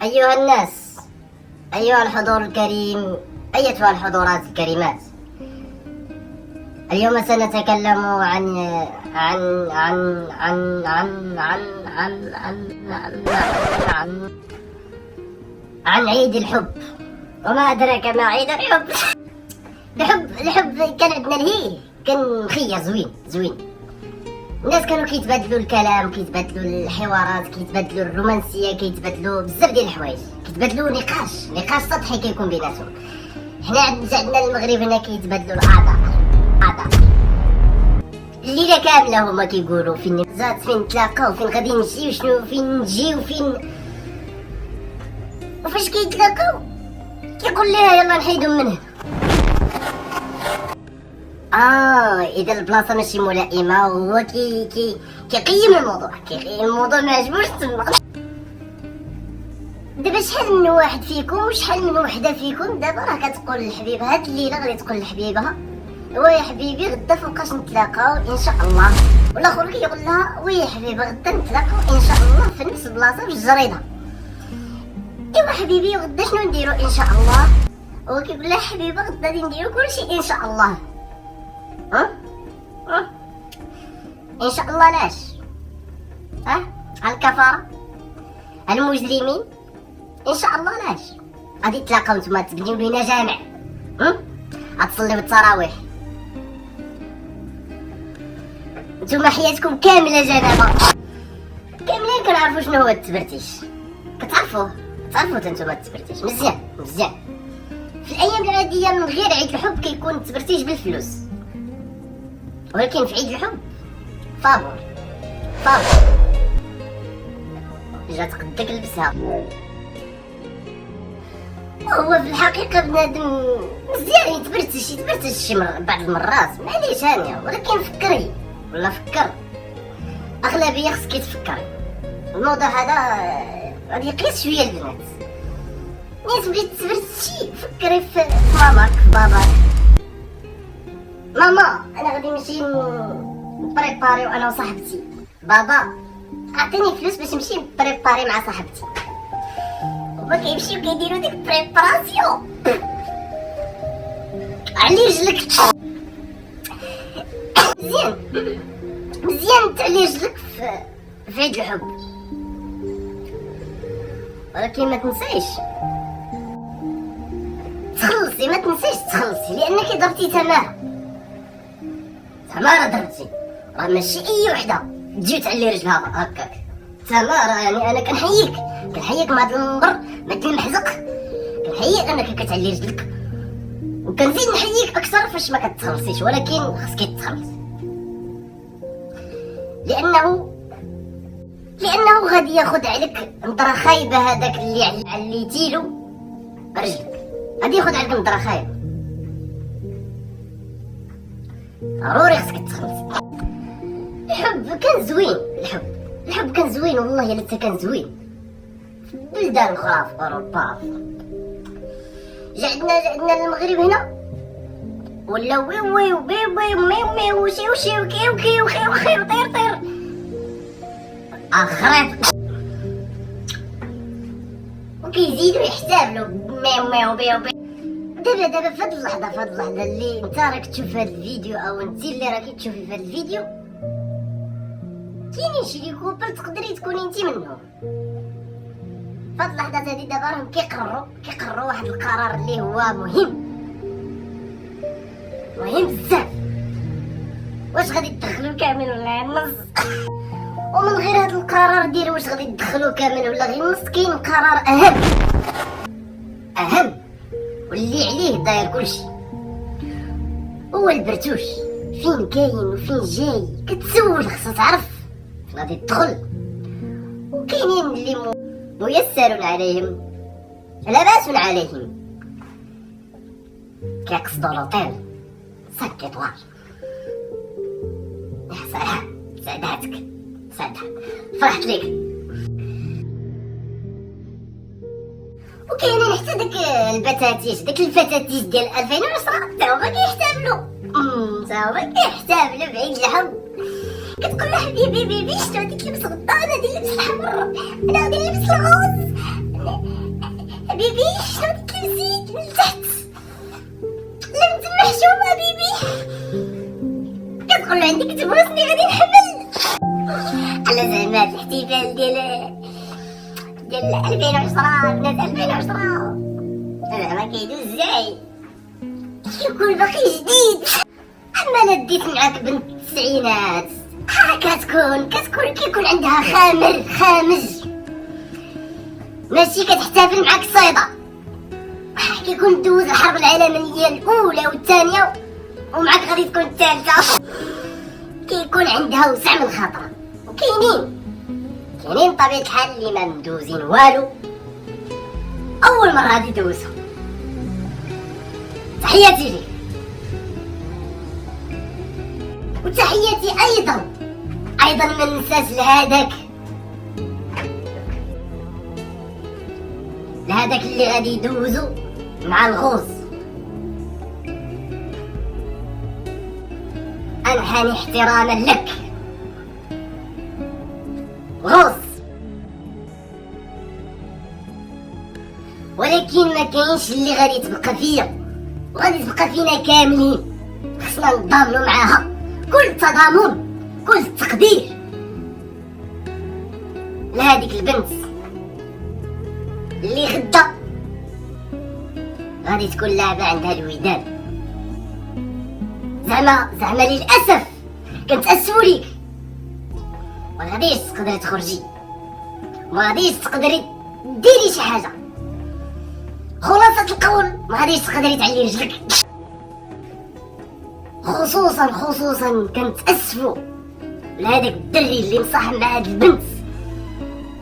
أيها الناس، أيها الحضور الكريم، أيتها الحضورات الكريمات، اليوم سنتكلم عن عن عن عن عن عن عن عن عن عن عيد الحب. وما أدراك ما عيد الحب؟ الحب كان عندنا لهيه، كان مخير زوين. الناس كانوا كيتبادلوا الكلام، كيتبادلوا الحوارات، كيتبادلوا الرومانسيه، كيتبادلوا بزاف ديال الحوايج، كيتبادلوا نقاش سطحي كيكون بيناتهم. حنا عندنا المغرب هنا كيتبادلوا الاعضاء الليله كامله هما كيقولوا فين نتلاقاو، فين غادي نمشي، وشنو فين نجي، وفاش كيتلاقاو كيقول ليها يلا نحيدو من هنا. اذا البلاصه ماشي ملائمه وهو كيقيم الموضوع ما عجبوش تما. دابا شحال من واحد فيكم وشحال من وحده فيكم دابا راه كتقول لحبيبها هاد الليله غادي تقول لحبيبها ويا حبيبي غدا فوقاش نتلاقاو ان شاء الله، والاخر كيقول لها ويا حبيبي غدا نتلاقاو ان شاء الله في نفس البلاصه في الجريده. ايوا حبيبي غدا شنو نديرو ان شاء الله؟ هو كيقول لها حبيبه غدا غادي نديرو كلشي ان شاء الله. ان شاء الله لاش؟ الكفاره، المجرمين، ان شاء الله لاش؟ غادي تلاقاو نتوما تبنيو لينا جامع، غتصليو التراويح، نتوما حياتكم كامله جنابه، كاملين كنعرفوا شنو هو التبرتيش، كتعرفوه نتوما التبرتيش مزيان. في الايام العاديه من غير عيد الحب كيكون التبرتيش بالفلوس، ولكن في عيد الحب فابور جات قدك لبسها. وهو في الحقيقه بنادم مزيان يتبرتش شي بعض المرات، معليش هانيه، ولكن فكر اغلبيه خصك تفكري. الموضوع هذا غادي يقيس شويه البنات. ناس بغيتي تبرتشي فكري في ماماك، في باباك. ماما انا غادي نمشي نبريباري وانا وصاحبتي. بابا اعطيني فلوس باش نمشي نبريباري مع صاحبتي. هما كيمشيو كيديروا ديك بريباراسيون على رجلك. مزيان تعلي رجلك في عيد الحب، ولكن ما تنسيش تخلصي لانك ضربتي تماره ضربتي. راه ماشي اي وحده تجي تعلي رجلها هكاك تماره. يعني انا كنحييك مع هذا المنبر، ما تنحزق، كنحييك انك كتعلي رجلك، وكنزيد نحييك اكثر فاش ما كتخلصيش، ولكن خصك تخلص لانه غادي ياخذ عليك نظره خايبه. هذاك اللي عليتيلو برجلك غادي ياخذ عليك نظره خايبه. ضروري خصك تخلص. الحب كان زوين والله الا كان زوين في بلدان اخرى في اوروبا. جا عندنا المغرب هنا ولا وي وبيبي وميمي وشي وكي وطير اخرت، وكيزيدوا يحتفلوا ميمي وبيبي. دابا في هاد اللحظه اللي انت راك تشوف هاد الفيديو او انت اللي راكي تشوفي في هاد الفيديو، كاينين شي لي كوبل تقدري تكوني انت منهم. في هاد اللحظه هادي دابا راهم كيقرروا واحد القرار اللي هو مهم بزاف. واش غادي تدخلوا كامل ولا النص؟ ومن غير هاد القرار ديال واش غادي تدخلوا كامل ولا غير النص، كاين قرار اهم واللي عليه داير كلشي، هو البرتوش. فين كاين وفين جاي كتسول، خصها تعرف فين غادي تدخل. وكاينين اللي ميسر عليهم لا باس عليهم، كيقصدوا لوطيل 5 إطوار. صراحة سعداتك فرحت ليك. وكاينين حتى داك الفتاتيش ديال 2010 تا هما كيحتفلوا بعيد الحب. كتقول له حبيبي شنو غادي تلبس غدا؟ انا غادي نلبس الحمر، انا غادي نلبس الغوز، حبيبي شنو تلبسي من تحت؟ لا انت محشومه بيبي. كتقول له عندك تبوسني غادي نحمل. على زعما الاحتفال ديال 2010 بنات 2010 زعما كيدوز جاي كيكون باقي جديد. اما لا ديت معاك بنت التسعينات كتكون عندها خامج ماشي كتحتفل معاك الصيدة. كيكون دوز الحرب العالمية الأولى والثانية ومعاك غادي تكون الثالثة. كيكون عندها وسع من الخاطر. وكاينين بطبيعة الحال اللي ما مدوزين والو أول مرة غادي يدوزو. تحياتي ليك وتحياتي أيضا ما ننساش لهذاك اللي غادي يدوزو مع الغوص. أنحني احتراما لك غوص، ولكن ما كاينش اللي غادي تبقى فيا وغادي تبقى فينا كاملين. خصنا نتضامنوا معاها كل التضامن كل التقدير لهذيك البنت اللي غدا غادي تكون لاعبة عندها الوداد. زعما للأسف كنتأسفو ليك، ما غاديش تقدري تخرجي، ما غاديش تقدري ديري شي حاجة. خلاصة القول ما غاديش تقدري تعلي رجلك. خصوصا كنتأسفو لهذاك الدري اللي مصاحب مع هاد البنت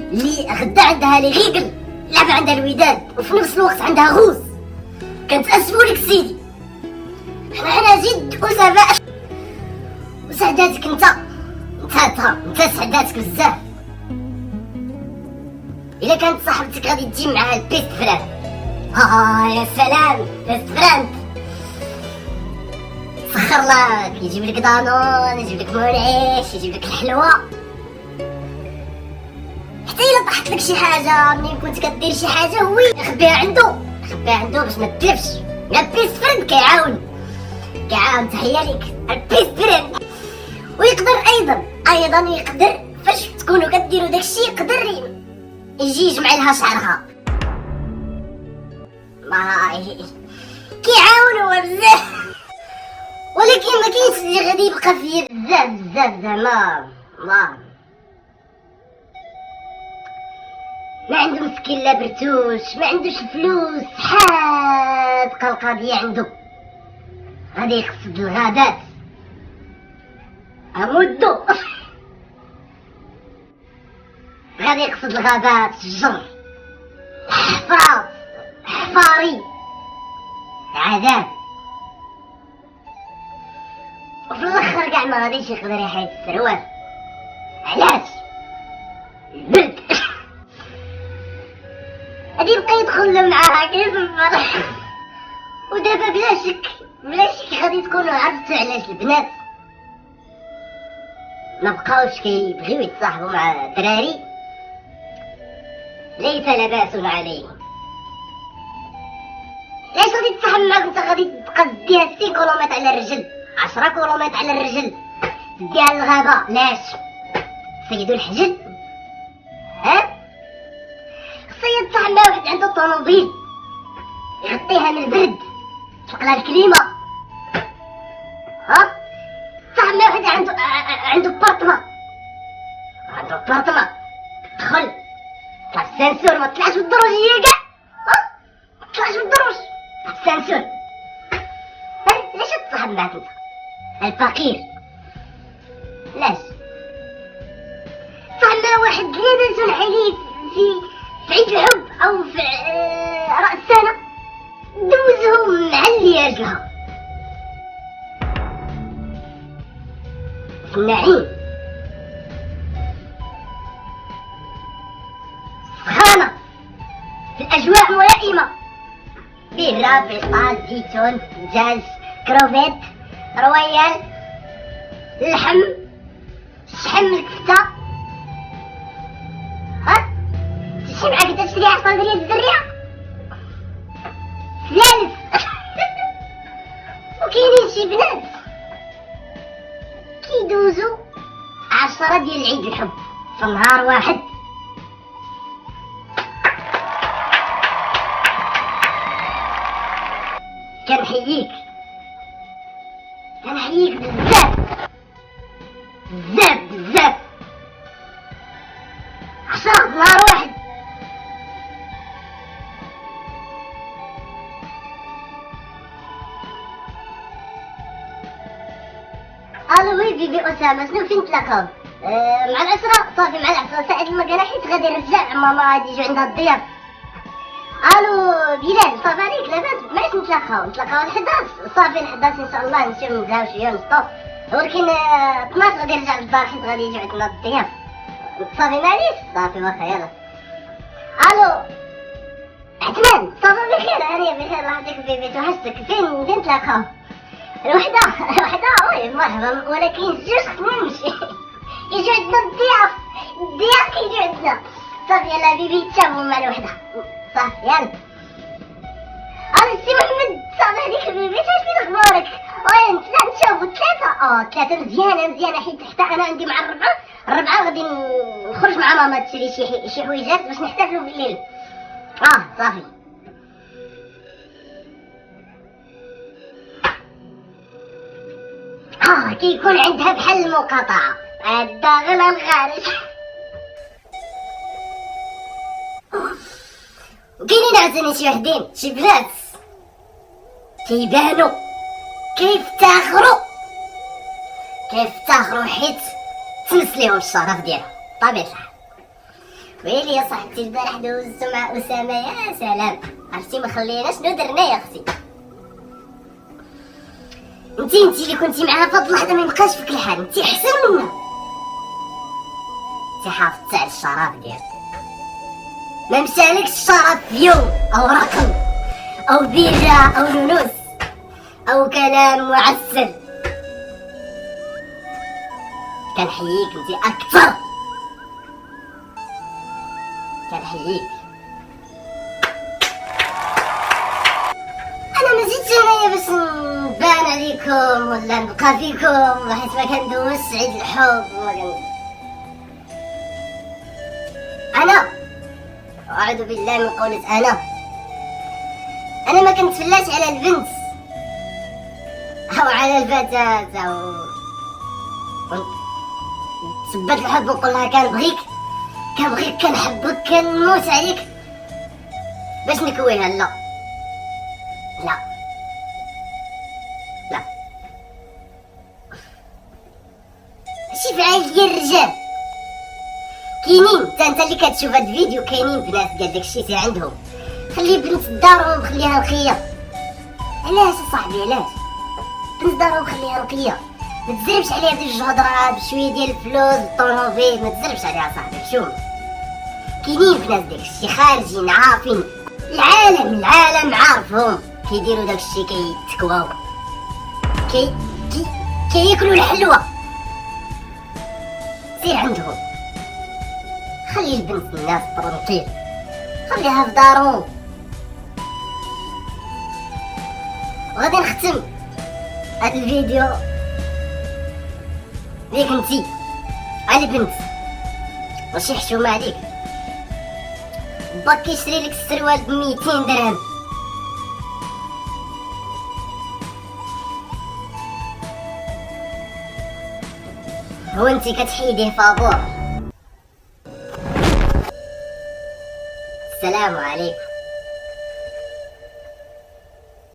اللي غدا عندها لي غيقل لعبة عندها الوداد وفي نفس الوقت عندها غوص. كنتأسفو لك سيدي، حنا جد أسفاء وسعداتك انت سعداتك بزاف. الا كانت صاحبتك غادي تجي معاها البيست فران، يا سلام بيست فران سخر لك، يجيب لك دانون، يجيب لك منعش، يجيب لك الحلوى. حتى الا طاحت لك شي حاجه منين كنت كدير شي حاجه هو يخبيها عنده باش ما تلفش. لا بيست فران كيعاون. تحيه ليك البيست فران. ويقدر ايضا يقدر فاش تكونوا كديروا داكشي يقدر يجي يجمع لها شعرها. ما كيعاونوا بزاف، ولكن ما كاينش اللي غادي يبقى فيا بزاف زعما ما عنده مسكين لا برتوش، ما عندوش الفلوس، حادقه القضيه عنده. غادي يقصد الغابات امدو غادي يقصد الغابات، الشجر، الحفرات، حفاري، عذاب. وفي الاخر كاع ما غاديش يقدر يحيد السروال. علاش؟ البرد. غادي يبقى يدخل معاها كيصفر. ودابا بلا شك غادي تكونوا عرفتوا علاش البنات ما بقاوش كيبغيو يتصاحبوا مع الدراري ليس لباس عليهم. علاش غادي تصاحب معاك انت غادي تبقى تديها 6 كيلومتر على الرجل، 10 كيلومتر على الرجل، تديها للغابة؟ لاش؟ سيدو الحجل؟ خصها تصاحب مع واحد عنده طوموبيل يغطيها من البرد، يطلق لها الكليمة. تصاحب مع واحد عنده بارطما، دخل طلع السانسور، ما تطلعش بالدروج هي كاع، ما تطلعش بالدروج السانسور. علاش تصاحب معاك انت الفقير؟ علاش تصاحب مع واحد لاباس عليه في عيد الحب او في راس السنه، دوزهم مع اللي رجلها في النعيم، سخانة، في الأجواء ملائمة، بيرة، بيطال، زيتون، دجاج، كروفيت، رويال، اللحم، الشحم، الكفتة. تمشي معاك انت تشري عصا ديال الزريعه ثلاث. وكاينين شي بنات كيدوزو 10 ديال عيد الحب في نهار واحد. كنحييك بزاف بزاف بزاف. 10 في نهار واحد. الو وي بيبي اسامه، شنو فين تلاقاو؟ مع العشرة صافي، مع العشرة ساعة المكانة حيت غادي نرجع ماما غادي يجيو عندها الضياف. الو بلال، صافي عليك لاباس؟ ماش نتلاقاو 11 صافي، 11 ان شاء الله نمشيو نزهاو شويه ونسطو، ولكن 12 غادي نرجع للدار حيت غادي يجيو عندنا الضياف. صافي معليش، صافي واخا يلا. الو عثمان، صافي بخير؟ انا بخير الله يعطيك بيبي، توحشتك. فين تلاقاو؟ الوحدة وي مرحبا، ولكن جوج خصنا نمشي. يجيو عندنا الضياف كيجيو عندنا. صافي يلا بيبي تشافوا مع الوحدة. صافي يلا. سي محمد، صافي عليك بيبي، فين اخبارك؟ وين نتشافوا ثلاثة؟ ثلاثة مزيانة حيت حتى انا عندي مع الربعة غادي نخرج مع ماما تشري شي حويجات باش نحتفلوا بالليل. صافي. كيكون عندها بحال المقاطعة الداخل الخارج. وكاينين عاوتاني شي وحدين شي بنات كيبانو كيفتخروا حيت تمس ليهم الشرف ديالهم طبيعي الحال. ويلي يا صاحبتي البارح دوزتو مع اسامه، يا سلام، عرفتي ما خلينا شنو درنا يا اختي. انتي اللي كنتي معاها فهاد اللحظه ما يبقاش فيك الحال، انتي احسن منها، انتي حافظتي على الشرف ديالك، ما مشالكش الشرف في يوم او رقم او بيجا او نونوس او كلام معسل. كنحييك انتي اكثر، كنحييك. انا ما جيتش هنايا باش نبان عليكم ولا نبقى فيكم، حيت ما كندوزش عيد الحب انا اعوذ بالله من قولة انا ما كنتفلاش على البنت او على الفتاة او تثبت الحب ونقول لها كنبغيك كنحبك كنموت عليك باش نكويها. لا ماشي في عيل ديال الرجال. كاينين حتى انت اللي كتشوف هاد الفيديو، كاينين بنات قال داكشي سي عندهم، خلي بنت دارهم خليها نقيه. علاش صاحبي علاش؟ بنت دارهم خليها نقيه، ما تزربش عليها دوج الهضره بشويه ديال الفلوس بالطونوفيل، ما تزربش عليها صاحبي. شوف كاينين بنات داكشي خارجين عارفين، العالم عارفهم كيديروا داكشي، كيتكواو كياكلوا الحلوى. سير عندهم، خلي البنت الناس ترنقيل، خليها في دارهم. وغادي نختم هاد الفيديو ليك انتي على البنت، ماشي حشومه عليك. باك كيشري لك السروال ب200 درهم، هو انتي كتحيديه فابور. السلام عليكم.